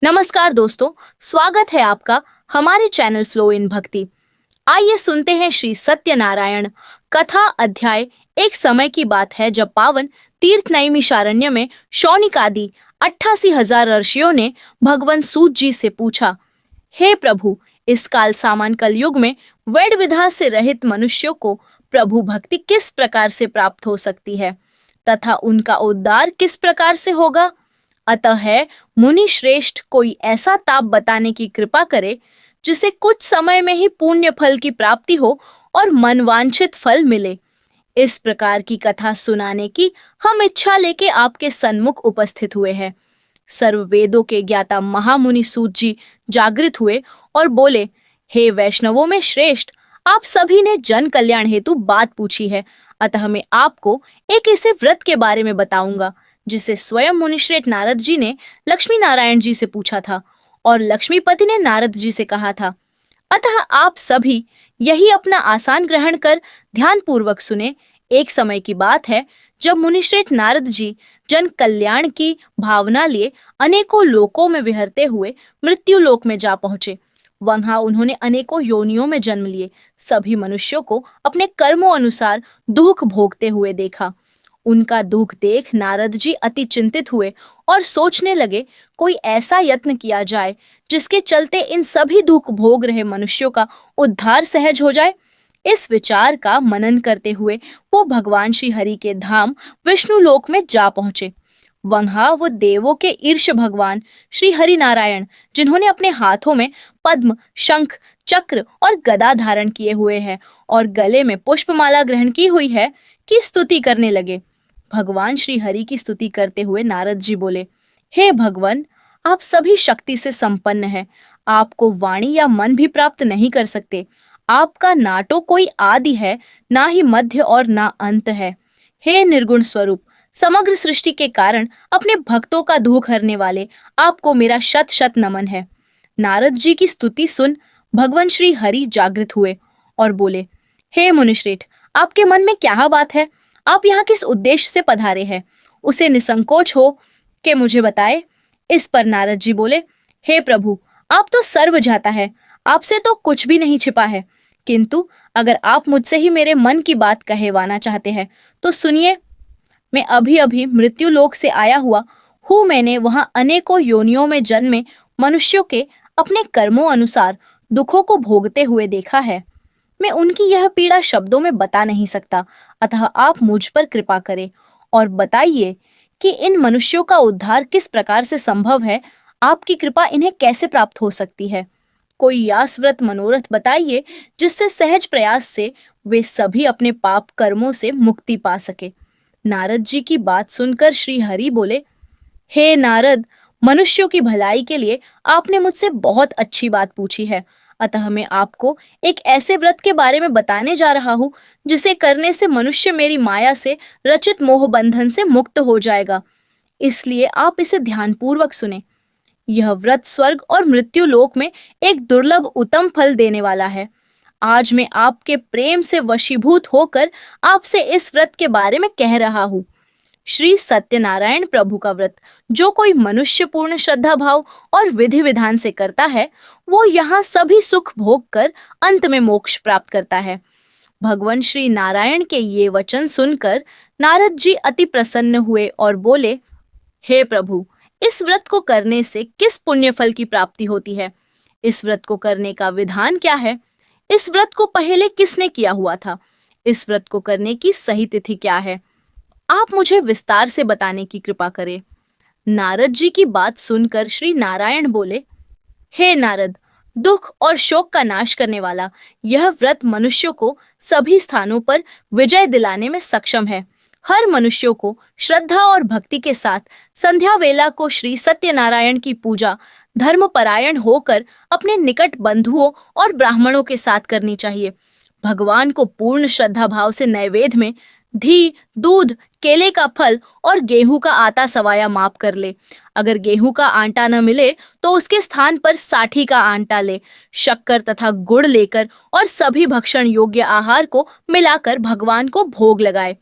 नमस्कार दोस्तों, स्वागत है आपका हमारे चैनल फ्लो इन भक्ति। आइए सुनते हैं श्री सत्यनारायण कथा अध्याय। एक समय की बात है जब पावन तीर्थ नैमिषारण्य में शौनिक आदि 88,000 ऋषियों ने भगवान सूत जी से पूछा, हे प्रभु, इस काल सामान कलयुग में वेद विधा से रहित मनुष्यों को प्रभु भक्ति किस प्रकार से प्राप्त हो सकती है तथा उनका उद्धार किस प्रकार से होगा। अतः है मुनि श्रेष्ठ कोई ऐसा ताप बताने की कृपा करे जिसे कुछ समय में ही पुण्य फल की प्राप्ति हो और मनवांछित फल मिले। इस प्रकार की कथा सुनाने की हम इच्छा लेके आपके सन्मुख उपस्थित हुए हैं। सर्व वेदों के ज्ञाता महामुनि सूत जी जागृत हुए और बोले, हे वैष्णवों में श्रेष्ठ, आप सभी ने जन कल्याण हेतु बात पूछी है, अतः मैं आपको एक ऐसे व्रत के बारे में बताऊंगा जिसे स्वयं मुनिश्रेष्ठ नारद जी ने लक्ष्मी नारायण जी से पूछा था और लक्ष्मीपति ने नारद जी से कहा था। अतः आप सभी यही अपना आसान ग्रहण कर ध्यान पूर्वक सुने। एक समय की बात है जब मुनिश्रेष्ठ नारद जी जन कल्याण की भावना लिए अनेकों लोकों में विहरते हुए मृत्यु लोक में जा पहुंचे। वहां उन्होंने अनेकों योनियों में जन्म लिए सभी मनुष्यों को अपने कर्मों अनुसार दुख भोगते हुए देखा। उनका दुख देख नारद जी अति चिंतित हुए और सोचने लगे, कोई ऐसा यत्न किया जाए जिसके चलते इन सभी दुख भोग रहे मनुष्यों का उद्धार सहज हो जाए। इस विचार का मनन करते हुए वो भगवान श्री हरि के धाम विष्णु लोक में जा पहुंचे। वहां वो देवों के ईर्ष भगवान श्री हरि नारायण, जिन्होंने अपने हाथों में पद्म, शंख, चक्र और गदा धारण किए हुए हैं और गले में पुष्पमाला ग्रहण की हुई है, की स्तुति करने लगे। भगवान श्री हरि की स्तुति करते हुए नारद जी बोले, हे भगवान, आप सभी शक्ति से संपन्न हैं। आपको वाणी या मन भी प्राप्त नहीं कर सकते। आपका ना तो कोई आदि है, ना ही मध्य और ना अंत है। हे निर्गुण स्वरूप, समग्र सृष्टि के कारण अपने भक्तों का दुख हरने वाले, आपको मेरा शत शत नमन है। नारद जी की स्तुति सुन भगवान श्री हरि जागृत हुए और बोले, हे मुनिश्रेष्ठ, आपके मन में क्या बात है? आप यहाँ किस उद्देश्य से पधारे हैं? उसे निसंकोच हो के मुझे बताए। इस पर नारद जी बोले, हे प्रभु, आप तो सर्व जाता है, आपसे तो कुछ भी नहीं छिपा है। किंतु अगर आप मुझसे ही मेरे मन की बात कहवाना चाहते हैं तो सुनिए। मैं अभी अभी मृत्यु लोक से आया हुआ हूँ। मैंने वहाँ अनेकों योनियों में जन्मे मनुष्यों के अपने कर्मों अनुसार दुखों को भोगते हुए देखा है। मैं उनकी यह पीड़ा शब्दों में बता नहीं सकता, अतः आप मुझ पर कृपा करें और बताइए कि इन मनुष्यों का उद्धार किस प्रकार से संभव है। आपकी कृपा इन्हें कैसे प्राप्त हो सकती है? कोई यासव्रत मनोरथ बताइए जिससे सहज प्रयास से वे सभी अपने पाप कर्मों से मुक्ति पा सके। नारद जी की बात सुनकर श्री हरि बोले, हे नारद, मनुष्यों की भलाई के लिए आपने मुझसे बहुत अच्छी बात पूछी है। अतः मैं आपको एक ऐसे व्रत के बारे में बताने जा रहा हूँ जिसे करने से मनुष्य मेरी माया से रचित मोह बंधन से मुक्त हो जाएगा। इसलिए आप इसे ध्यानपूर्वक सुने। यह व्रत स्वर्ग और मृत्यु लोक में एक दुर्लभ उत्तम फल देने वाला है। आज मैं आपके प्रेम से वशीभूत होकर आपसे इस व्रत के बारे में कह रहा हूँ। श्री सत्यनारायण प्रभु का व्रत जो कोई मनुष्य पूर्ण श्रद्धा भाव और विधि विधान से करता है, वो यहाँ सभी सुख भोग कर अंत में मोक्ष प्राप्त करता है। भगवान श्री नारायण के ये वचन सुनकर नारद जी अति प्रसन्न हुए और बोले, हे प्रभु, इस व्रत को करने से किस पुण्य फल की प्राप्ति होती है? इस व्रत को करने का विधान क्या है? इस व्रत को पहले किसने किया हुआ था? इस व्रत को करने की सही तिथि क्या है? आप मुझे विस्तार से बताने की कृपा करें। नारद जी की बात सुनकर श्री नारायण बोले, हे नारद, दुख और शोक का नाश करने वाला यह व्रत मनुष्यों को सभी स्थानों पर विजय दिलाने में सक्षम है। हर मनुष्यों को श्रद्धा और भक्ति के साथ संध्या वेला को श्री सत्यनारायण की पूजा धर्मपरायण होकर अपने निकट बंधुओं और ब्राह्मणों के साथ करनी चाहिए। भगवान को पूर्ण श्रद्धा भाव से नैवेद्य में घी, दूध, केले का फल और गेहूं का आटा सवाया माप कर ले। अगर गेहूं का आटा न मिले तो उसके स्थान पर साठी का आटा ले। शक्कर तथा गुड़ लेकर और सभी भक्षण योग्य आहार को मिलाकर भगवान को भोग लगाए।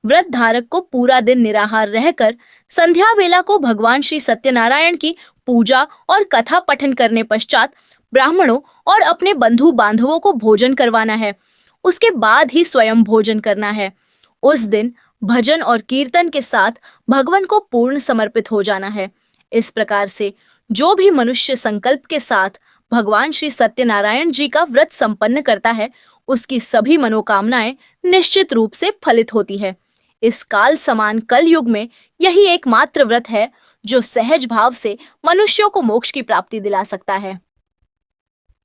व्रत धारक को पूरा दिन निराहार रहकर संध्या वेला को भगवान श्री सत्यनारायण की पूजा और कथा पठन करने पश्चात ब्राह्मणों और अपने बंधु बांधवों को भोजन करवाना है। उसके बाद ही स्वयं भोजन करना है। उस दिन भजन और कीर्तन के साथ भगवान को पूर्ण समर्पित हो जाना है। इस प्रकार से जो भी मनुष्य संकल्प के साथ भगवान श्री सत्यनारायण जी का व्रत संपन्न करता है, उसकी सभी मनोकामनाएं निश्चित रूप से फलित होती है। इस काल समान कल युग में यही एकमात्र व्रत है जो सहज भाव से मनुष्यों को मोक्ष की प्राप्ति दिला सकता है।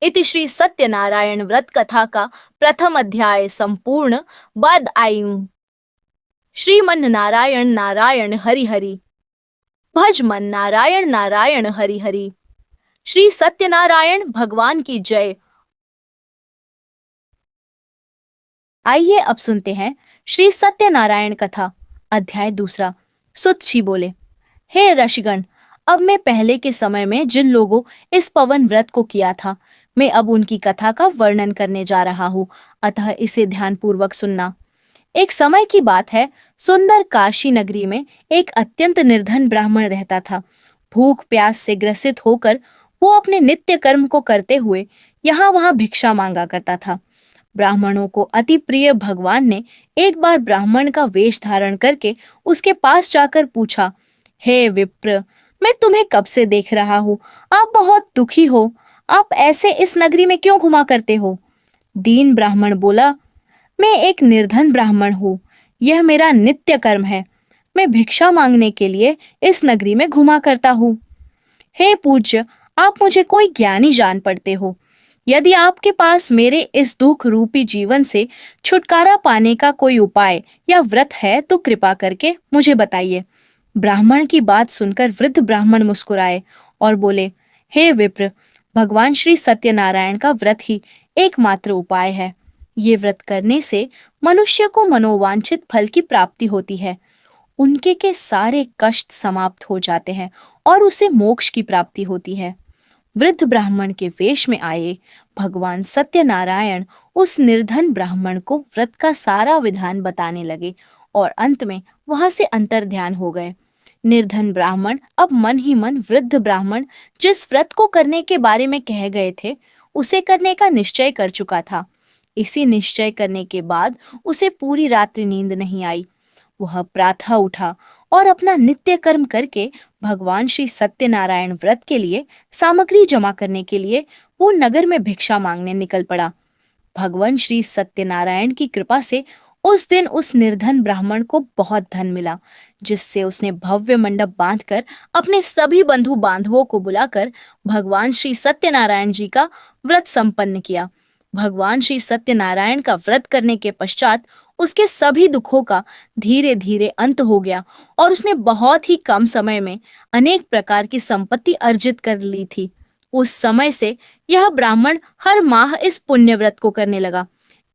इति श्री सत्यनारायण व्रत कथा का प्रथम अध्याय संपूर्ण। बद आयु श्रीमन नारायण नारायण हरि हरि, भज मन नारायण नारायण हरि हरि। श्री सत्यनारायण भगवान की जय। आइए अब सुनते हैं श्री सत्यनारायण कथा अध्याय दूसरा। सुत जी बोले, हे ऋषिगण, अब मैं पहले के समय में जिन लोगों इस पवन व्रत को किया था, मैं अब उनकी कथा का वर्णन करने जा रहा हूँ, अतः इसे ध्यानपूर्वक सुनना। एक समय की बात है, सुंदर काशी नगरी में एक अत्यंत निर्धन ब्राह्मण रहता था। भूख प्यास से ग्रसित होकर वो अपने नित्य कर्म को करते हुए यहाँ वहाँ भिक्षा मांगा करता था। ब्राह्मणों को अति प्रिय भगवान ने एक बार ब्राह्मण का वेश धारण करके उसके पास जाकर पूछा, हे विप्र, मैं तुम्हें कब से देख रहा हूँ, आप बहुत दुखी हो, आप ऐसे इस नगरी में क्यों घुमा करते हो? दीन ब्राह्मण बोला, मैं एक निर्धन ब्राह्मण हूँ, यह मेरा नित्य कर्म है, मैं भिक्षा मांगने के लिए इस नगरी में घुमा करता हूँ। हे पूज्य, आप मुझे कोई ज्ञानी जान पड़ते हो। यदि आपके पास मेरे इस दुख रूपी जीवन से छुटकारा पाने का कोई उपाय या व्रत है तो कृपा करके मुझे बताइए। ब्राह्मण की बात सुनकर वृद्ध ब्राह्मण मुस्कुराए और बोले, हे विप्र, भगवान श्री सत्यनारायण का व्रत ही एकमात्र उपाय है। ये व्रत करने से मनुष्य को मनोवांछित फल की प्राप्ति होती है, उनके के सारे कष्ट समाप्त हो जाते हैं और उसे मोक्ष की प्राप्ति होती है। वृद्ध ब्राह्मण के वेश में आए भगवान सत्यनारायण उस निर्धन ब्राह्मण को व्रत का सारा विधान बताने लगे और अंत में वहां से अंतर्ध्यान हो गए। निर्धन ब्राह्मण अब मन ही मन वृद्ध ब्राह्मण जिस व्रत को करने के बारे में कह गए थे, उसे करने का निश्चय कर चुका था। इसी निश्चय करने के बाद उसे पूरी रात्रि नींद नहीं आई। वह प्रातः उठा और अपना नित्य कर्म करके भगवान श्री सत्यनारायण व्रत के लिए सामग्री जमा करने के लिए वो नगर में भिक्षा मांगने निकल पड़ा। भगवान श्री सत्यनारायण की कृपा से उस दिन उस निर्धन ब्राह्मण को बहुत धन मिला, जिससे उसने भव्य मंडप बांधकर अपने सभी बंधु बांधवों को बुलाकर भगवान श्री सत्यनारायण जी का व्रत संपन्न किया। भगवान श्री सत्यनारायण का व्रत करने के पश्चात उसके सभी दुखों का धीरे धीरे अंत हो गया और उसने बहुत ही कम समय में अनेक प्रकार की संपत्ति अर्जित कर ली थी। उस समय से यह ब्राह्मण हर माह इस पुण्य व्रत को करने लगा।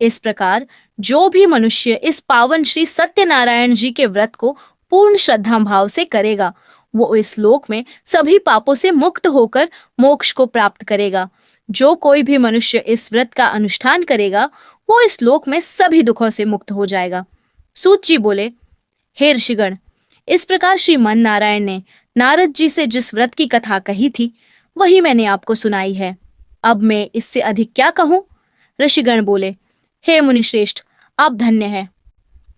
इस प्रकार जो भी मनुष्य इस पावन श्री सत्यनारायण जी के व्रत को पूर्ण श्रद्धा भाव से करेगा, वो इस लोक में सभी पापों से मुक्त होकर मोक्ष को प्राप्त करेगा। जो कोई भी मनुष्य इस व्रत का अनुष्ठान करेगा, वो इस लोक में सभी दुखों से मुक्त हो जाएगा। सूत जी बोले, हे ऋषिगण, इस प्रकार श्रीमन नारायण ने नारद जी से जिस व्रत की कथा कही थी, वही मैंने आपको सुनाई है। अब मैं इससे अधिक क्या कहूँ? ऋषिगण बोले, हे मुनिश्रेष्ठ, आप धन्य हैं।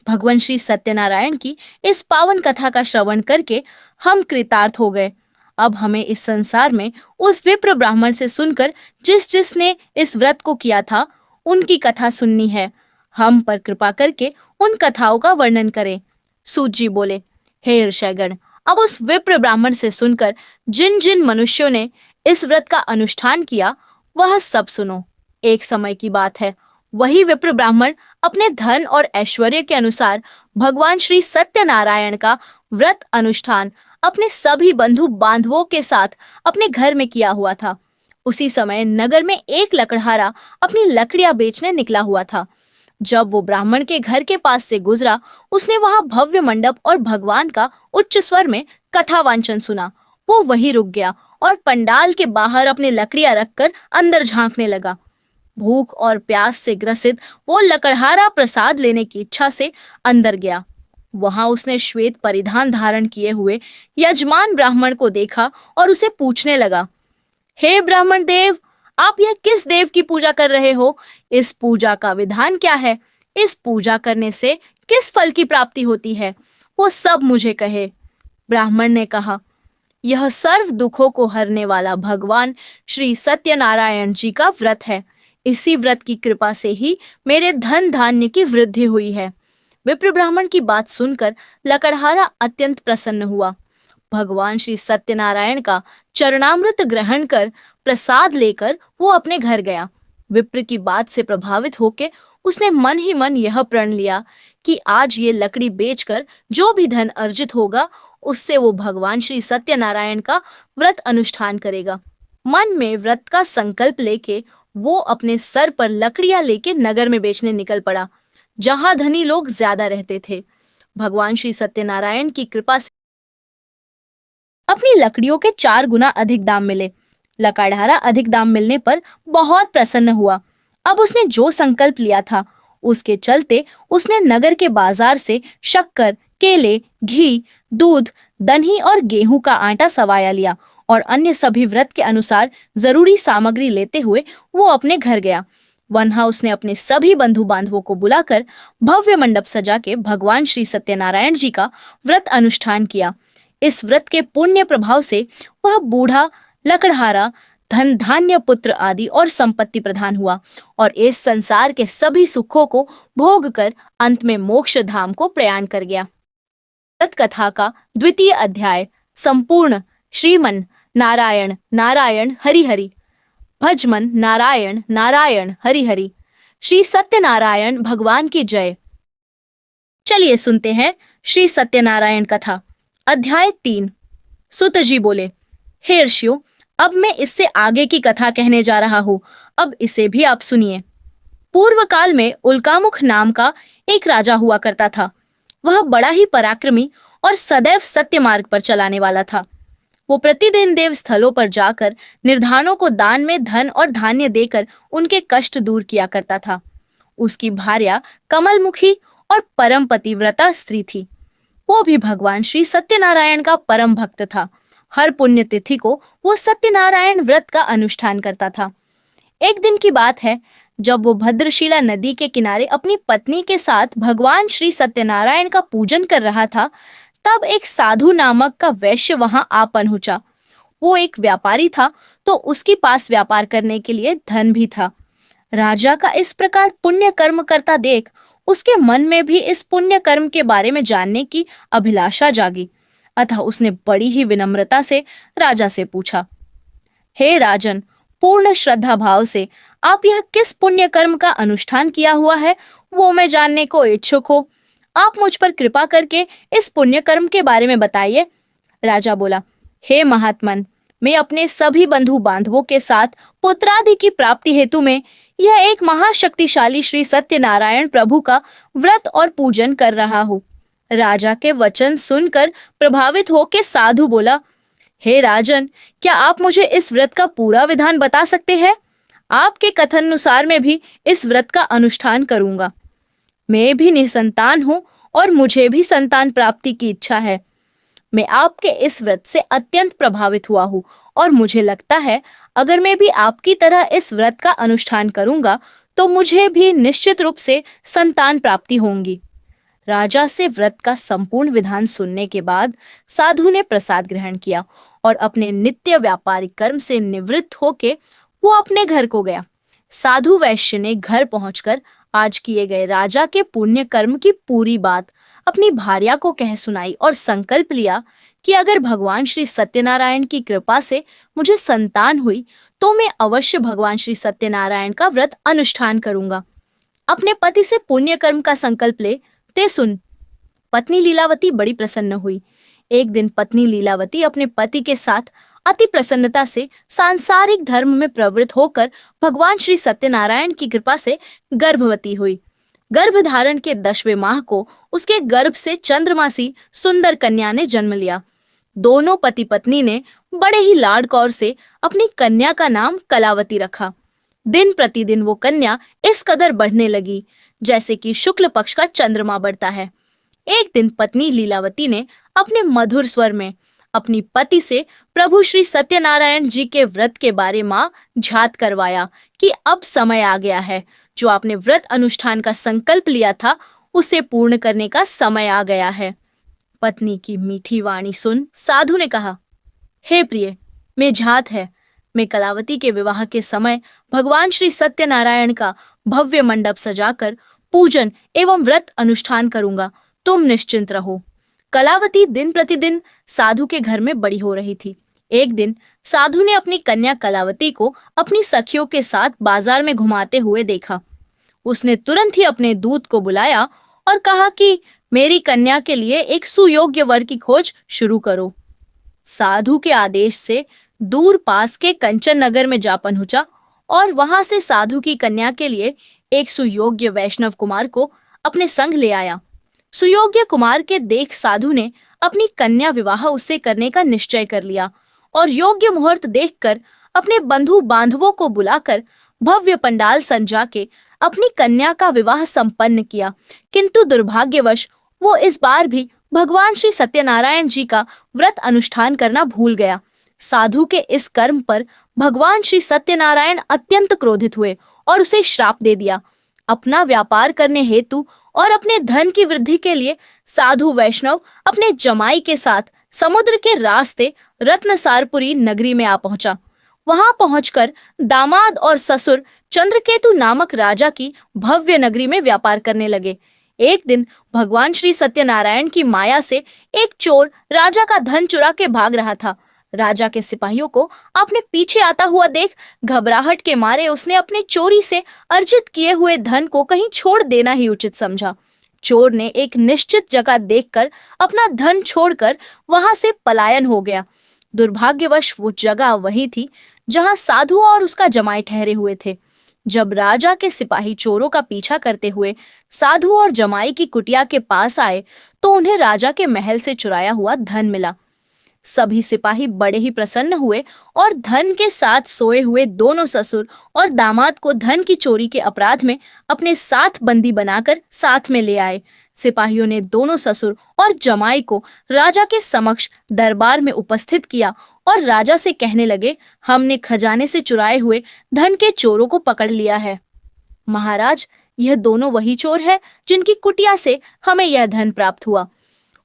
भगवान श्री सत्यनारायण की इस पावन कथा का श्रवण करके हम कृतार्थ हो गए। अब हमें इस संसार में उस विप्र ब्राह्मण से सुनकर जिसने इस व्रत को किया था, उनकी कथा सुननी है। हम पर कृपा करके उन कथाओं का वर्णन करें। सूत जी बोले, हे ऋषिगण, अब उस विप्र ब्राह्मण से सुनकर जिन जिन मनुष्यों ने इस व्रत का अनुष्ठान किया, वह सब सुनो। एक समय की बात है, वही विप्र ब्राह्मण अपने धन और ऐश्वर्य के अनुसार भगवान श्री सत्यनारायण का व्रत अनुष्ठान अपने सभी बंधु बांधवों के साथ अपने घर में किया हुआ था। उसी समय नगर में एक लकड़हारा अपनी लकड़ियां बेचने निकला हुआ था। जब वो ब्राह्मण के घर के पास से गुजरा, उसने वहां भव्य मंडप और भगवान का उच्च स्वर में कथा वांचन सुना। वो वहीं रुक गया और पंडाल के बाहर अपने लकड़ियां रखकर अंदर झांकने लगा। भूख और प्यास से ग्रसित वो लकड़हारा प्रसाद लेने की इच्छा से अंदर गया। वहां उसने श्वेत परिधान धारण किए हुए यजमान ब्राह्मण को देखा और उसे पूछने लगा, हे ब्राह्मण देव, आप यह किस देव की पूजा कर रहे हो? इस पूजा का विधान क्या है? इस पूजा करने से किस फल की प्राप्ति होती है? वो सब मुझे कहे। ब्राह्मण ने कहा, यह सर्व दुखों को हरने वाला भगवान श्री सत्यनारायण जी का व्रत है। इसी व्रत की कृपा से ही मेरे धन धान्य की वृद्धि हुई है। विप्र ब्राह्मण की बात सुनकर लकड़हारा अत्यंत प्रसन्न हुआ। भगवान श्री सत्यनारायण का चरणामृत ग्रहण कर प्रसाद लेकर वो अपने घर गया। विप्र की बात से प्रभावित होकर उसने मन ही मन यह प्रण लिया कि आज ये लकड़ी बेचकर जो भी धन अर्जित होगा उससे वो भगवान श्री सत्यनारायण का व्रत अनुष्ठान करेगा। मन में व्रत का संकल्प लेके वो अपने सर पर लकड़ियां लेके नगर में बेचने निकल पड़ा, जहां धनी लोग ज्यादा रहते थे। भगवान श्री सत्यनारायण की कृपा से अपनी लकड़ियों के 4 गुना अधिक दाम मिले। लकड़हारा अधिक दाम मिलने पर बहुत प्रसन्न हुआ। अब उसने जो संकल्प लिया था उसके चलते उसने नगर के बाजार से शक्कर, केले, घी, दूध, दही और गेहूं का आटा सवाया लिया और अन्य सभी व्रत के अनुसार जरूरी सामग्री लेते हुए वो अपने घर गया। वहां उसने अपने सभी बंधु बांधवों को बुलाकर भव्य मंडप सजा के भगवान श्री सत्यनारायण जी का व्रत अनुष्ठान किया। इस व्रत के पुण्य प्रभाव से वह बूढ़ा लकड़हारा धन धान्य पुत्र आदि और संपत्ति प्रदान हुआ और इस संसार के सभी सुखों को भोग कर अंत में मोक्ष धाम को प्रयाण कर गया। व्रत कथा का 2वां अध्याय संपूर्ण। श्रीमन नारायण नारायण हरि हरि। भजमन नारायण नारायण हरि हरि। श्री सत्यनारायण भगवान की जय। चलिए सुनते हैं श्री सत्यनारायण कथा। अध्याय 3। सुत जी बोले, हे ऋषियों, अब मैं इससे आगे की कथा कहने जा रहा हूँ, अब इसे भी आप सुनिए। पूर्व काल में उल्कामुख नाम का एक राजा हुआ करता था। वह बड़ा ही पराक्रमी और सदैव सत्य मार्ग पर चलाने वाला था। वो प्रतिदिन देव स्थलों पर जाकर निर्धनों को दान में धन और धान्य देकर उनके कष्ट दूर किया करता था। उसकी भार्या कमलमुखी और परम पतिव्रता स्त्री थी। वो भी भगवान श्री सत्यनारायण का परम भक्त था। हर पुण्य तिथि को वो सत्यनारायण व्रत का अनुष्ठान करता था। एक दिन की बात है, जब वो भद्रशिला नदी के किनारे अपनी पत्नी के साथ भगवान श्री सत्यनारायण का पूजन कर रहा था, तब एक साधु नामक का वैश्य वहां आ पहुंचा। वो एक व्यापारी था, तो उसके पास व्यापार करने के लिए धन भी था। राजा का इस प्रकार पुण्य कर्म करता देख उसके मन में भी इस पुण्य कर्म के बारे में जानने की अभिलाषा जागी। अतः उसने बड़ी ही विनम्रता से राजा से पूछा, हे राजन, पूर्ण श्रद्धा भाव से आप यह किस पुण्य कर्म का अनुष्ठान किया हुआ है, वो मैं जानने को इच्छुक हूँ। आप मुझ पर कृपा करके इस पुण्य कर्म के बारे में बताइए। राजा बोला, हे महात्मन, मैं अपने सभी बंधु बांधवों के साथ पुत्रादि की प्राप्ति हेतु में यह एक महाशक्तिशाली श्री सत्यनारायण प्रभु का व्रत और पूजन कर रहा हूँ। राजा के वचन सुनकर प्रभावित होकर साधु बोला, हे राजन, क्या आप मुझे इस व्रत का पूरा विधान बता सकते हैं? आपके कथन अनुसार मैं भी इस व्रत का अनुष्ठान करूंगा। मैं भी निसंतान हूँ और मुझे भी संतान प्राप्ति की इच्छा है। मैं आपके इस व्रत से अत्यंत प्रभावित हुआ हूँ और मुझे लगता है अगर मैं भी आपकी तरह इस व्रत का अनुष्ठान करूंगा तो मुझे भी निश्चित रूप से संतान प्राप्ति होंगी। राजा से व्रत का संपूर्ण विधान सुनने के बाद साधु ने प्रसाद ग्रहण किया और अपने नित्य व्यापारिक कर्म से निवृत्त होके वो अपने घर को गया। साधु वैश्य ने घर पहुंचकर आज किए गए राजा के पुण्य कर्म की पूरी बात अपनी भार्या को कह सुनाई और संकल्प लिया कि अगर भगवान श्री सत्यनारायण की कृपा से मुझे संतान हुई तो मैं अवश्य भगवान श्री सत्यनारायण का व्रत अनुष्ठान करूंगा। अपने पति से पुण्य कर्म का संकल्प ले ते सुन। पत्नी लीलावती बड़ी प्रसन्न हुई। एक दिन पत्नी लीलावती अपने पति के साथ अति प्रसन्नता से सांसारिक धर्म में प्रवृत्त होकर भगवान श्री सत्यनारायण की कृपा से गर्भवती हुई। गर्भधारण के 10वें माह को उसके गर्भ से चंद्रमासी सुंदर कन्या ने जन्म लिया। दोनों पति पत्नी ने बड़े ही लाड कौर से अपनी कन्या का नाम कलावती रखा। दिन प्रतिदिन वो कन्या इस कदर बढ़ने लगी जैसे कि शुक्ल पक्ष का चंद्रमा बढ़ता है। एक दिन पत्नी लीलावती ने अपने मधुर स्वर में अपनी पति से प्रभु श्री सत्यनारायण जी के व्रत के बारे में झात करवाया कि अब समय आ गया है, जो आपने व्रत अनुष्ठान का संकल्प लिया था उसे पूर्ण करने का समय आ गया है। पत्नी की मीठी वाणी सुन साधु ने कहा, हे प्रिय, मैं झात है। मैं कलावती के विवाह के समय भगवान श्री सत्यनारायण का भव्य मंडप सजाकर पूजन एवं व्रत अनुष्ठान करूंगा, तुम निश्चिंत रहो। कलावती दिन प्रतिदिन साधु के घर में बड़ी हो रही थी। एक दिन साधु ने अपनी कन्या कलावती को अपनी सखियों के साथ बाजार में घुमाते हुए देखा। उसने तुरंत ही अपने दूत को बुलाया और कहा कि मेरी कन्या के लिए एक सुयोग्य वर की खोज शुरू करो। साधु के आदेश से दूर पास के कंचन नगर में जा पहुंचा और वहां से साधु की कन्या के लिए एक सुयोग्य वैष्णव कुमार को अपने संग ले आया। सुयोग्य कुमार के देख साधु ने अपनी कन्या विवाह उससे करने का निश्चय कर लिया और योग्य मुहूर्त देखकर अपने बंधु बांधवों को बुलाकर भव्य पंडाल सजा के अपनी कन्या का विवाह संपन्न किया। किंतु दुर्भाग्यवश वो इस बार भी भगवान श्री सत्यनारायण जी का व्रत अनुष्ठान करना भूल गया। साधु के इस कर्म पर भगवान श्री सत्यनारायण अत्यंत क्रोधित हुए और उसे श्राप दे दिया। अपना व्यापार करने हेतु और अपने धन की वृद्धि के लिए साधु वैष्णव अपने जमाई के साथ समुद्र के रास्ते रत्नसारपुरी नगरी में आ पहुंचा। वहां पहुंचकर दामाद और ससुर चंद्रकेतु नामक राजा की भव्य नगरी में व्यापार करने लगे। एक दिन भगवान श्री सत्यनारायण की माया से एक चोर राजा का धन चुरा के भाग रहा था। राजा के सिपाहियों को अपने पीछे आता हुआ देख घबराहट के मारे उसने अपने चोरी से अर्जित किए हुए धन को कहीं छोड़ देना ही उचित समझा। चोर ने एक निश्चित जगह देखकर अपना धन छोड़कर वहां से पलायन हो गया। दुर्भाग्यवश वो जगह वही थी जहां साधु और उसका जमाई ठहरे हुए थे। जब राजा के सिपाही चोरों का पीछा करते हुए साधु और जमाई की कुटिया के पास आए तो उन्हें राजा के महल से चुराया हुआ धन मिला। सभी सिपाही बड़े ही प्रसन्न हुए और धन के साथ सोए हुए दोनों ससुर और दामाद को धन की चोरी के अपराध में अपने साथ बंदी बनाकर साथ में ले आए। सिपाहियों ने दोनों ससुर और जमाई को राजा के समक्ष दरबार में उपस्थित किया और राजा से कहने लगे, हमने खजाने से चुराए हुए धन के चोरों को पकड़ लिया है। महाराज, यह दोनों वही चोर है जिनकी कुटिया से हमें यह धन प्राप्त हुआ।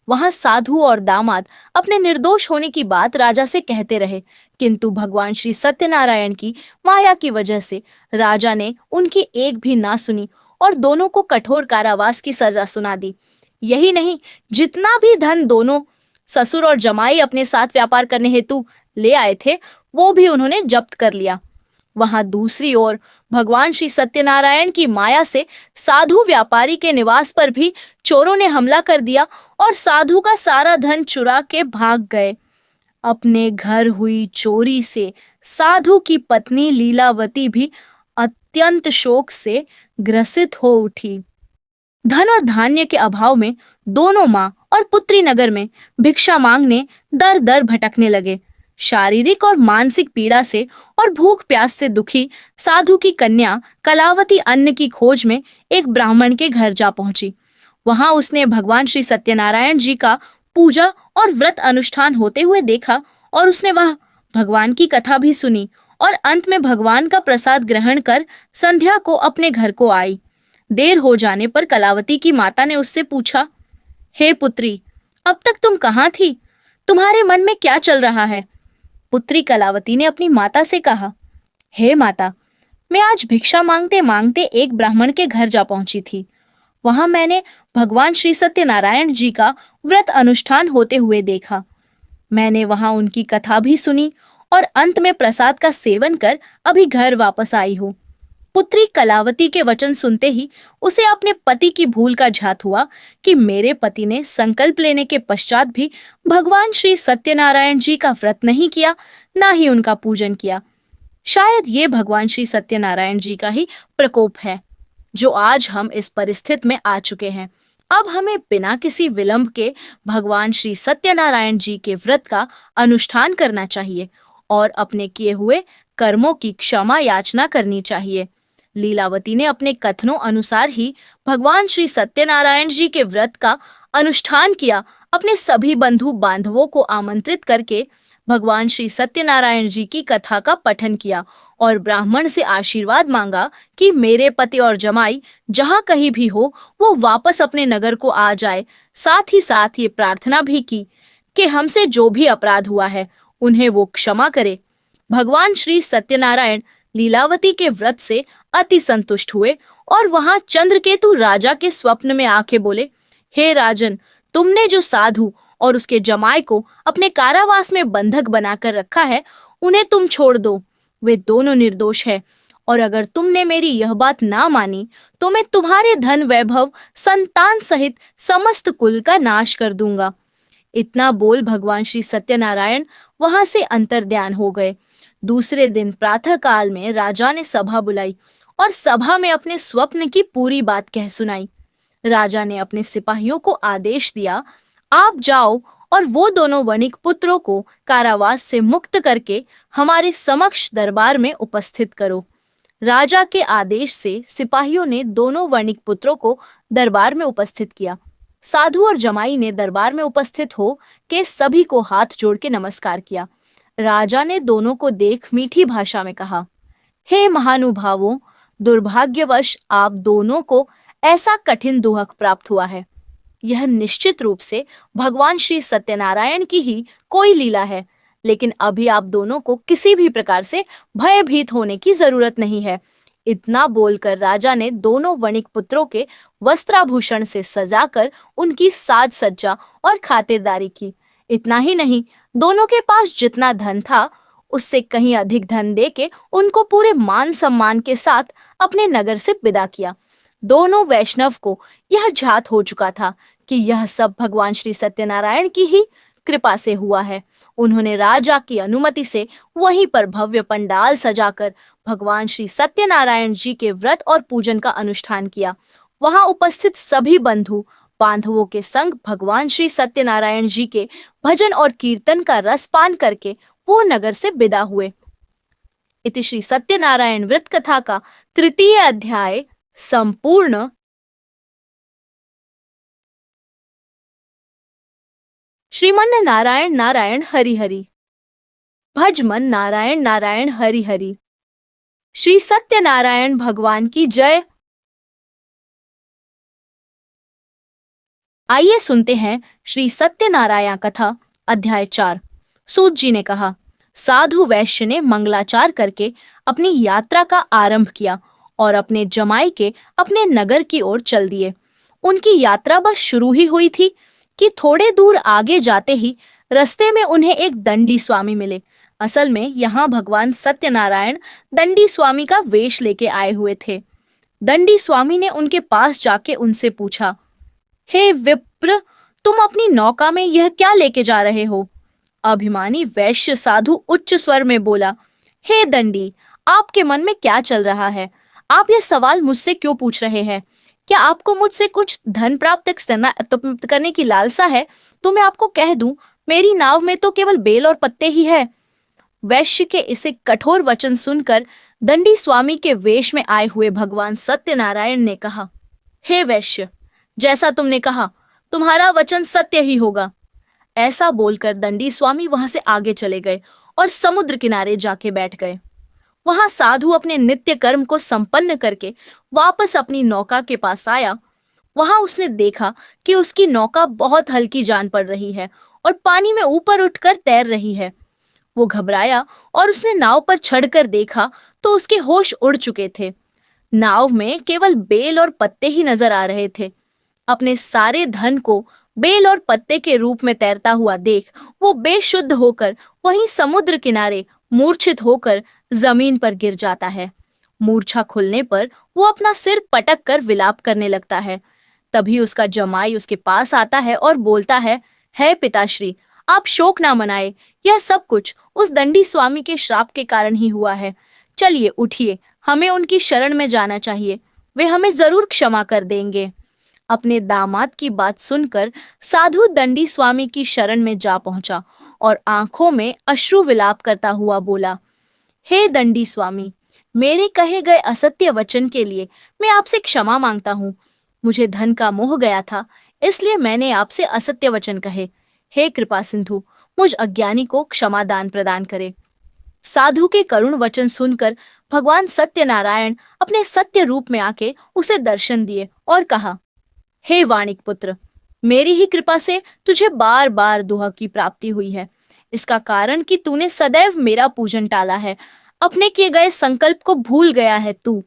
वहां साधु और दामाद अपने निर्दोष होने की बात राजा से कहते रहे, किंतु भगवान श्री सत्यनारायण की माया की वजह से राजा ने उनकी एक भी ना सुनी और दोनों को कठोर कारावास की सजा सुना दी। यही नहीं, जितना भी धन दोनों ससुर और जमाई अपने साथ व्यापार करने हेतु ले आए थे वो भी उन्होंने जब्त कर लिया। वहां दूसरी ओर भगवान श्री सत्यनारायण की माया से साधु व्यापारी के निवास पर भी चोरों ने हमला कर दिया और साधु का सारा धन चुरा के भाग गए। अपने घर हुई चोरी से साधु की पत्नी लीलावती भी अत्यंत शोक से ग्रसित हो उठी। धन और धान्य के अभाव में दोनों मां और पुत्री नगर में भिक्षा मांगने दर दर भटकने लगे। शारीरिक और मानसिक पीड़ा से और भूख प्यास से दुखी साधु की कन्या कलावती अन्न की खोज में एक ब्राह्मण के घर जा पहुंची। वहां उसने भगवान श्री सत्यनारायण जी का पूजा और व्रत अनुष्ठान होते हुए देखा और उसने वह भगवान की कथा भी सुनी और अंत में भगवान का प्रसाद ग्रहण कर संध्या को अपने घर को आई। देर हो जाने पर कलावती की माता ने उससे पूछा, हे पुत्री, अब तक तुम कहाँ थी? तुम्हारे मन में क्या चल रहा है? पुत्री कलावती ने अपनी माता से कहा, हे माता, मैं आज भिक्षा मांगते मांगते एक ब्राह्मण के घर जा पहुंची थी। वहां मैंने भगवान श्री सत्यनारायण जी का व्रत अनुष्ठान होते हुए देखा। मैंने वहां उनकी कथा भी सुनी और अंत में प्रसाद का सेवन कर अभी घर वापस आई हूँ। पुत्री कलावती के वचन सुनते ही उसे अपने पति की भूल का झात हुआ कि मेरे पति ने संकल्प लेने के पश्चात भी भगवान श्री सत्यनारायण जी का व्रत नहीं किया, ना ही उनका पूजन किया। शायद ये भगवान श्री सत्यनारायण जी का ही प्रकोप है जो आज हम इस परिस्थिति में आ चुके हैं। अब हमें बिना किसी विलंब के भगवान श्री सत्यनारायण जी के व्रत का अनुष्ठान करना चाहिए और अपने किए हुए कर्मों की क्षमा याचना करनी चाहिए। लीलावती ने अपने कथनों अनुसार ही भगवान श्री सत्यनारायण जी के व्रत का अनुष्ठान किया, अपने सभी बंधु बांधवों को आमंत्रित करके भगवान श्री सत्यनारायण जी की कथा का पठन किया और ब्राह्मण से आशीर्वाद मांगा कि मेरे पति और जमाई जहाँ कहीं भी हो वो वापस अपने नगर को आ जाए। साथ ही साथ ये प्रार्थना भी की कि हमसे जो भी अपराध हुआ है उन्हें वो क्षमा करे। भगवान श्री सत्यनारायण लीलावती के व्रत से अति संतुष्ट हुए और वहां चंद्रकेतु राजा के स्वप्न में आके बोले, हे राजन, तुमने जो साधु और उसके जमाई को अपने कारावास में बंधक बनाकर रखा है उन्हें तुम छोड़ दो। वे दोनों निर्दोष है और अगर तुमने मेरी यह बात ना मानी तो मैं तुम्हारे धन वैभव संतान सहित समस्त कुल का नाश कर दूंगा। इतना बोल भगवान श्री सत्यनारायण वहां से अंतर्ध्यान हो गए। दूसरे दिन प्रातः काल में राजा ने सभा बुलाई और सभा में अपने स्वप्न की पूरी बात कह सुनाई। राजा ने अपने सिपाहियों को आदेश दिया, आप जाओ और वो दोनों वणिक पुत्रों को कारावास से मुक्त करके हमारे समक्ष दरबार में उपस्थित करो। राजा के आदेश से सिपाहियों ने दोनों वणिक पुत्रों को दरबार में उपस्थित किया। साधु और जमाई ने दरबार में उपस्थित हो के सभी को हाथ जोड़ के नमस्कार किया। राजा ने दोनों को देख मीठी भाषा में कहा, हे महानुभावों, दुर्भाग्यवश आप दोनों को ऐसा कठिन दुहक प्राप्त हुआ है। यह निश्चित रूप से भगवान श्री सत्यनारायण की ही कोई लीला है, लेकिन अभी आप दोनों को किसी भी प्रकार से भयभीत होने की जरूरत नहीं है। इतना बोलकर राजा ने दोनों वणिक पुत्रों के वस्त्राभूषण से सजाकर उनकी साज सज्जा और खातिरदारी की। इतना ही नहीं, दोनों के पास जितना धन था उससे कहीं अधिक धन देके उनको पूरे मान सम्मान के साथ अपने नगर से विदा किया। दोनों वैष्णव को यह झात हो चुका था कि यह सब भगवान श्री सत्यनारायण की ही कृपा से हुआ है। उन्होंने राजा की अनुमति से वहीं पर भव्य पंडाल सजाकर भगवान श्री सत्यनारायण जी के व्रत और पूजन का अनुष्ठान किया। वहां उपस्थित सभी बंधु बांधवों के संग भगवान श्री सत्यनारायण जी के भजन और कीर्तन का रस पान करके वो नगर से विदा हुए। इति श्री सत्यनारायण व्रत कथा का 3 अध्याय संपूर्ण। श्रीमन नारायण नारायण हरि हरि, भज मन नारायण नारायण हरि हरि। श्री सत्यनारायण भगवान की जय। आइए सुनते हैं श्री सत्यनारायण कथा अध्याय 4। सूत जी ने कहा, साधु वैश्य ने मंगलाचार करके अपनी यात्रा का आरंभ किया और अपने जमाई के अपने नगर की ओर चल दिए। उनकी यात्रा बस शुरू ही हुई थी कि थोड़े दूर आगे जाते ही रास्ते में उन्हें एक दंडी स्वामी मिले। असल में यहाँ भगवान सत्यनारायण दंडी स्वामी का वेश लेके आए हुए थे। दंडी स्वामी ने उनके पास जाके उनसे पूछा, हे विप्र, तुम अपनी नौका में यह क्या लेके जा रहे हो? अभिमानी वैश्य साधु उच्च स्वर में बोला, हे दंडी, आपके मन में क्या चल रहा है? आप यह सवाल मुझसे क्यों पूछ रहे हैं? क्या आपको मुझसे कुछ धन प्राप्त करने की लालसा है? तो मैं आपको कह दूं, मेरी नाव में तो केवल बेल और पत्ते ही है। वैश्य के इसे कठोर वचन सुनकर दंडी स्वामी के वेश में आए हुए भगवान सत्यनारायण ने कहा, हे वैश्य, जैसा तुमने कहा तुम्हारा वचन सत्य ही होगा। ऐसा बोलकर दंडी स्वामी वहां से आगे चले गए और समुद्र किनारे जाके बैठ गए। वहां साधु अपने नित्य कर्म को संपन्न करके वापस अपनी नौका के पास आया। वहां उसने देखा कि उसकी नौका बहुत हल्की जान पड़ रही है और पानी में ऊपर उठकर तैर रही है। वो घबराया और उसने नाव पर चढ़कर देखा तो उसके होश उड़ चुके थे। नाव में केवल बेल और पत्ते ही नजर आ रहे थे। अपने सारे धन को बेल और पत्ते के रूप में तैरता हुआ देख वो बेशुद्ध होकर वहीं समुद्र किनारे मूर्छित होकर जमीन पर गिर जाता है। मूर्छा खुलने पर वो अपना सिर पटक कर विलाप करने लगता है। तभी उसका जमाई उसके पास आता है और बोलता है, हे पिताश्री, आप शोक ना मनाए, यह सब कुछ उस दंडी स्वामी के श्राप के कारण ही हुआ है। चलिए उठिए, हमें उनकी शरण में जाना चाहिए, वे हमें जरूर क्षमा कर देंगे। अपने दामाद की बात सुनकर साधु दंडी स्वामी की शरण में जा पहुंचा और आंखों में अश्रु विलाप करता हुआ बोला, हे दंडी स्वामी, मेरे कहे गए असत्य वचन के लिए मैं आपसे क्षमा मांगता हूँ। मुझे धन का मोह गया था, इसलिए मैंने आपसे असत्य वचन कहे। हे कृपा सिंधु, मुझ अज्ञानी को क्षमा दान प्रदान करे। साधु के करुण वचन सुनकर भगवान सत्यनारायण अपने सत्य रूप में आके उसे दर्शन दिए और कहा, हे वाणिक पुत्र, मेरी ही कृपा से तुझे बार बार दुआ की प्राप्ति हुई है। इसका कारण कि तूने सदैव मेरा पूजन टाला है, अपने किए गए संकल्प को भूल गया है तू।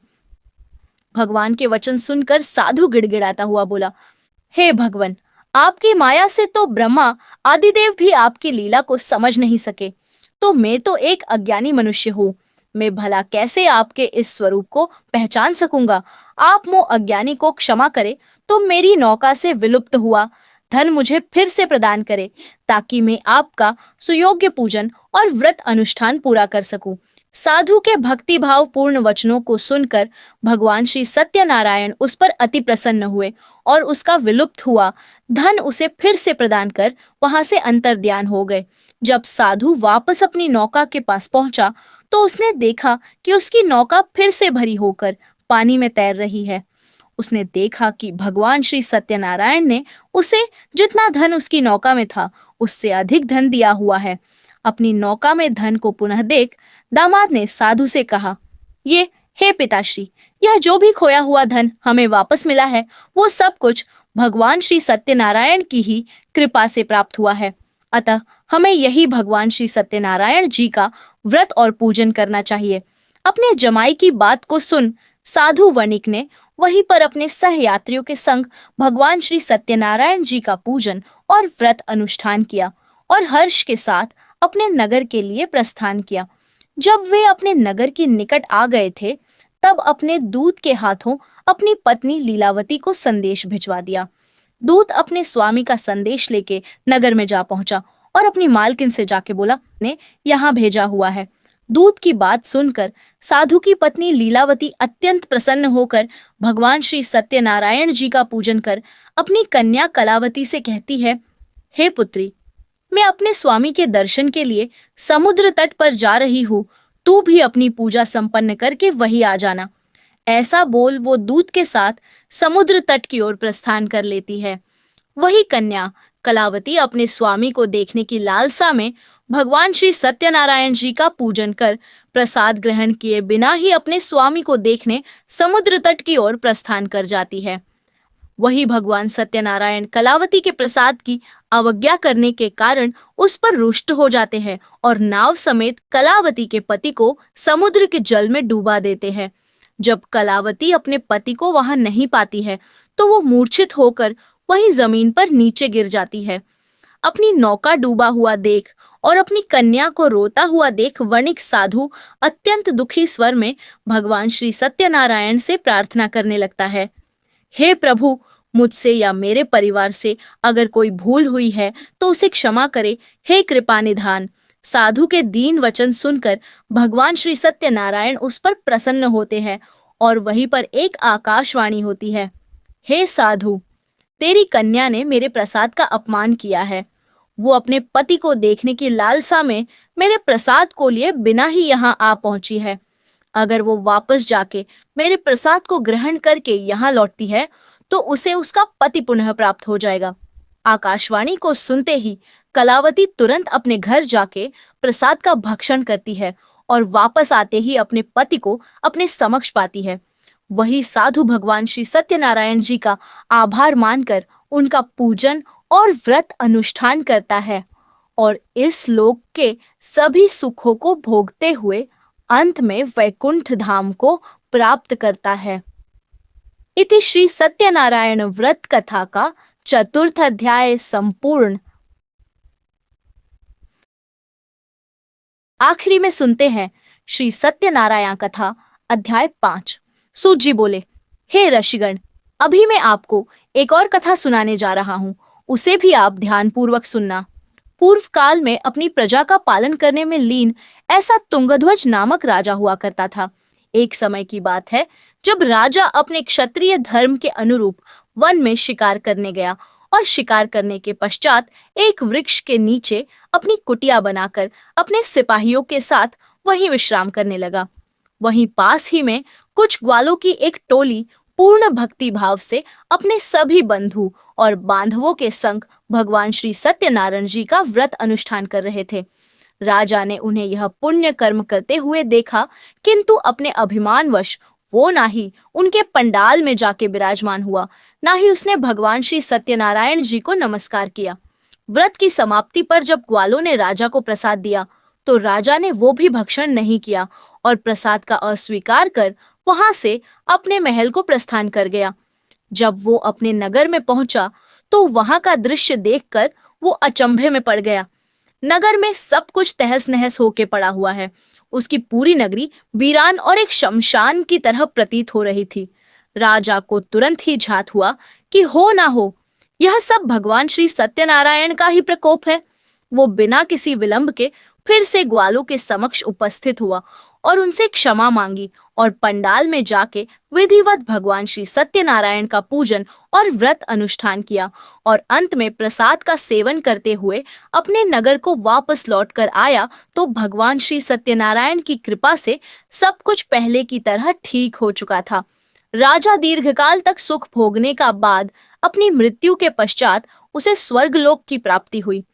भगवान के वचन सुनकर साधु गिड़गिड़ाता हुआ बोला, हे भगवान, आपकी माया से तो ब्रह्मा आदिदेव भी आपकी लीला को समझ नहीं सके, तो मैं तो एक अज्ञानी मनुष्य हूँ। मैं भला कैसे आपके इस स्वरूप को पहचान सकूंगा। आप मो अज्ञानी को क्षमा करे तो मेरी नौका से विलुप्त हुआ धन मुझे फिर से प्रदान करे, ताकि मैं आपका सुयोग्य पूजन और व्रत अनुष्ठान पूरा कर सकूं। साधु के भक्ति भाव पूर्ण वचनों को सुनकर भगवान श्री सत्यनारायण उस पर अति प्रसन्न हुए और उसका विलुप्त हुआ धन उसे फिर से प्रदान कर वहां से अंतर्ध्यान हो गए। जब साधु वापस अपनी नौका के पास पहुंचा तो उसने देखा कि उसकी नौका फिर से भरी होकर पानी में तैर रही है। उसने देखा कि भगवान श्री सत्यनारायण ने उसे जितना धन उसकी नौका में था उससे अधिक धन दिया हुआ है। अपनी नौका में धन को पुनः देख दामाद ने साधु से कहा, ये हे पिताश्री, यह जो भी खोया हुआ धन हमें वापस मिला है वो सब कुछ भगवान श्री सत्यनारायण की ही कृपा से प्राप्त हुआ है। अतः हमें यही भगवान श्री सत्यनारायण जी का व्रत और पूजन करना चाहिए। अपने जमाई की बात को सुन साधु वणिक ने वहीं पर अपने सहयात्रियों के संग भगवान श्री सत्यनारायण जी का पूजन और व्रत अनुष्ठान किया और हर्ष के साथ अपने नगर के लिए प्रस्थान किया। जब वे अपने नगर के निकट आ गए थे तब अपने दूत के हाथों अपनी पत्नी लीलावती को संदेश भिजवा दिया। दूत अपने स्वामी का संदेश लेके नगर में जा पहुंचा और अपनी मालकिन से जाके बोला, ने यहाँ भेजा हुआ है। दूत की बात सुनकर साधु की पत्नी लीलावती अत्यंत प्रसन्न होकर भगवान श्री सत्यनारायण जी का पूजन कर अपनी कन्या कलावती से कहती है, हे पुत्री, मैं अपने स्वामी के दर्शन के लिए समुद्र तट पर जा रही हूँ, तू भी अपनी पूजा संपन्न करके वही आ जाना। ऐसा बोल वो दूत के साथ समुद्र तट की ओर प्रस्थान कर लेती है। वही कन्या कलावती अपने स्वामी को देखने की लालसा में भगवान श्री सत्यनारायण जी का पूजन कर प्रसाद ग्रहण किए बिना ही अपने स्वामी को देखने समुद्र तट की ओर प्रस्थान कर जाती है। वही भगवान सत्यनारायण कलावती के प्रसाद की अवज्ञा करने के कारण उस पर रुष्ट हो जाते हैं और नाव समेत कलावती के पति को समुद्र के जल में डूबा देते हैं। जब कलावती अपने पति को वहां नहीं पाती है तो वो मूर्छित होकर वही जमीन पर नीचे गिर जाती है। अपनी नौका डूबा हुआ देख और अपनी कन्या को रोता हुआ देख वणिक साधु अत्यंत दुखी स्वर में भगवान श्री सत्यनारायण से प्रार्थना करने लगता है, हे प्रभु, मुझसे या मेरे परिवार से अगर कोई भूल हुई है तो उसे क्षमा करे। हे कृपा निधान। साधु के दीन वचन सुनकर भगवान श्री सत्यनारायण उस पर प्रसन्न होते हैं और वहीं पर एक आकाशवाणी होती है, हे साधु, तेरी कन्या ने मेरे प्रसाद का अपमान किया है। वो अपने पति को देखने की लालसा में मेरे प्रसाद को लिए बिना ही यहाँ आ पहुंची है। अगर वो वापस जाके मेरे प्रसाद को ग्रहण करके यहाँ लौटती है तो उसे उसका पति पुनः प्राप्त हो जाएगा। आकाशवाणी को सुनते ही कलावती तुरंत अपने घर जाके प्रसाद का भक्षण करती है और वापस आते ही अपने पति को अपने समक्ष पाती है। वही साधु भगवान श्री सत्यनारायण जी का आभार मानकर उनका पूजन और व्रत अनुष्ठान करता है और इस लोक के सभी सुखों को भोगते हुए अंत में वैकुंठ धाम को प्राप्त करता है। इति श्री सत्यनारायण व्रत कथा का चतुर्थ अध्याय संपूर्ण। आखिरी में सुनते हैं श्री सत्यनारायण कथा अध्याय 5। सूत जी बोले, हे ऋषिगण, अभी मैं आपको एक और कथा सुनाने जा रहा हूँ, उसे भी आप ध्यानपूर्वक सुनना। पूर्व काल में अपनी प्रजा का पालन करने में लीन ऐसा तुंगध्वज नामक राजा हुआ करता था। एक समय की बात है जब राजा अपने क्षत्रिय धर्म के अनुरूप वन में शिकार करने गया और शिकार करने के पश्चात एक वृक्ष के नीचे अपनी कुटिया बनाकर अपने सिपाहियों के साथ वहीं विश्राम करने लगा। वहीं पास ही में कुछ ग्वालों की एक टोली पूर्ण भक्ति भाव से अपने सभी बंधु और बांधवों के संग भगवान श्री सत्यनारायण जी का व्रत अनुष्ठान कर रहे थे। राजा ने उन्हें यह पुण्य कर्म करते हुए देखा, किंतु अपने अभिमानवश वो ना ही उनके पंडाल में जाके विराजमान हुआ, ना ही उसने भगवान श्री सत्यनारायण जी को नमस्कार किया। व्रत की समाप्ति पर जब ग्वालों ने राजा को प्रसाद दिया तो राजा ने वो भी भक्षण नहीं किया और प्रसाद का अस्वीकार कर वहां से अपने महल को प्रस्थान कर गया। जब वो अपने नगर में पहुंचा तो वहां का दृश्य देखकर वो अचंभे में पड़ गया। नगर में सब कुछ तहस नहस होके पड़ा हुआ है। उसकी पूरी नगरी वीरान और एक शमशान की तरह प्रतीत हो रही थी। राजा को तुरंत ही झात हुआ कि हो ना हो यह सब भगवान श्री सत्यनारायण का ही प्रकोप है। वो बिना किसी विलंब के फिर से ग्वालों के समक्ष उपस्थित हुआ और उनसे क्षमा मांगी और पंडाल में जाके विधिवत भगवान श्री सत्यनारायण का पूजन और व्रत अनुष्ठान किया और अंत में प्रसाद का सेवन करते हुए अपने नगर को वापस लौट कर आया तो भगवान श्री सत्यनारायण की कृपा से सब कुछ पहले की तरह ठीक हो चुका था। राजा दीर्घकाल तक सुख भोगने का बाद अपनी मृत्यु के पश्चात उसे स्वर्गलोक की प्राप्ति हुई।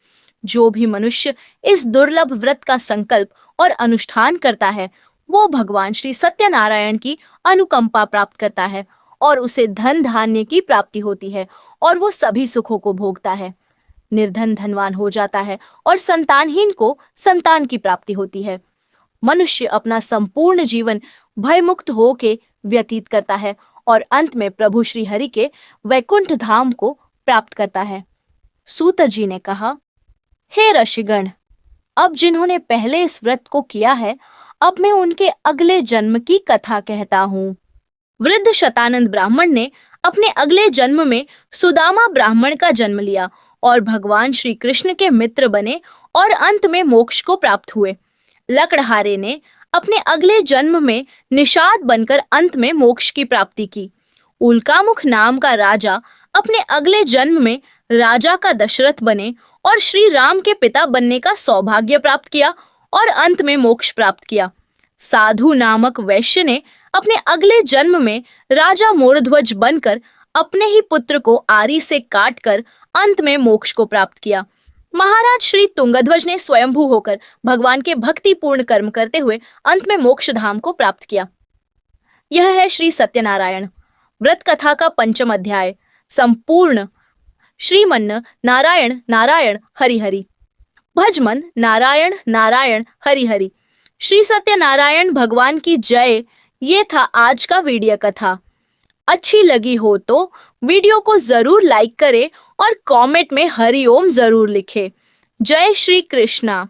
जो भी मनुष्य इस दुर्लभ व्रत का संकल्प और अनुष्ठान करता है वो भगवान श्री सत्यनारायण की अनुकंपा प्राप्त करता है और उसे धन धान्य की प्राप्ति होती है और वो सभी सुखों को भोगता है। निर्धन धनवान हो जाता है और संतानहीन को संतान की प्राप्ति होती है। मनुष्य अपना संपूर्ण जीवन भयमुक्त होके व्यतीत करता है और अंत में प्रभु श्री हरि के वैकुंठ धाम को प्राप्त करता है। सूत जी ने कहा, हे ऋषिगण, अब जिन्होंने पहले इस व्रत को किया है अब मैं उनके अगले जन्म की कथा कहता हूँ। वृद्ध शतानंद ब्राह्मण ने अपने अगले जन्म में सुदामा ब्राह्मण का जन्म लिया और भगवान श्री कृष्ण के मित्र बने और अंत में मोक्ष को प्राप्त हुए। लकड़हारे ने अपने अगले जन्म में निषाद बनकर अंत में मोक्ष की प्राप्ति की। उल्कामुख नाम का राजा अपने अगले जन्म में राजा का दशरथ बने और श्री राम के पिता बनने का सौभाग्य प्राप्त किया और अंत में मोक्ष प्राप्त किया। साधु नामक वैश्य ने अपने अगले जन्म में राजा मोरध्वज बनकर अपने ही पुत्र को आरी से काटकर अंत में मोक्ष को प्राप्त किया। महाराज श्री तुंगध्वज ने स्वयंभू होकर भगवान के भक्ति पूर्ण कर्म करते हुए अंत में मोक्ष धाम को प्राप्त किया। यह है श्री सत्यनारायण व्रत कथा का पंचम अध्याय संपूर्ण। श्रीमन नारायण नारायण हरि हरि, भजमन नारायण नारायण हरि हरि। श्री सत्यनारायण भगवान की जय। ये था आज का वीडियो कथा। अच्छी लगी हो तो वीडियो को जरूर लाइक करें और कमेंट में हरि ओम जरूर लिखें। जय श्री कृष्णा।